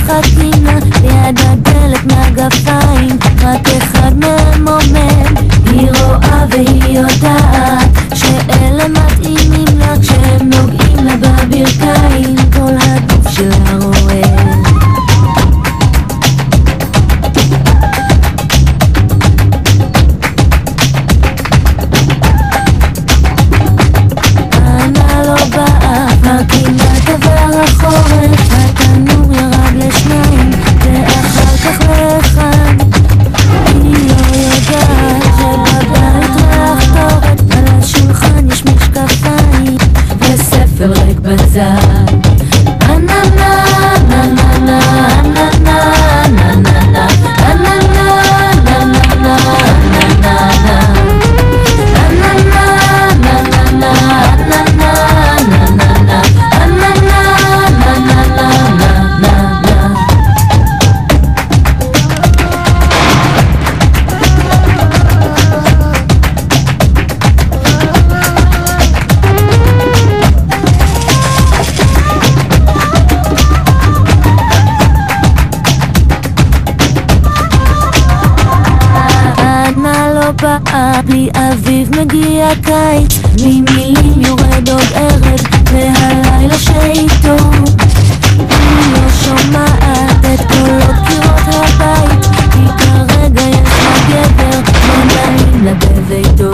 מחכים לה ליד הדלת מהגפיים, רק אחד מהם עומד. היא רואה והיא יודעת שאלה מתאימים לה, כשהם נוגעים לה בברכיים כל הגוף שלה רועד. הענה לא באה, הקינת עבר החורף, התנור ירד לשניים ואחר כך לאחד. היא לא יודעת שבבית ריח תורת, על השולחן יש משקפיים וספר ריק בצד. אננה ננה ננה ננה ננה בלי אביב מגיע קיץ, בלי מילים יורד עוד ערב והלילה שאיתו. היא לא שומעת את קולות קירות הבית, כי כרגע יש לה גבר ונעים לה בביתו.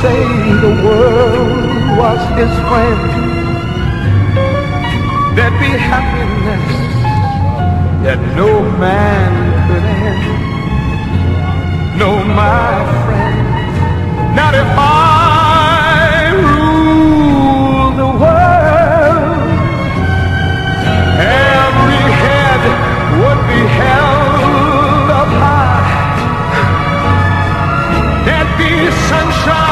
say the world was his friend, there'd be happiness that no man could end. No, my friend, not if I rule the world. Every head would be held up high. There'd be sunshine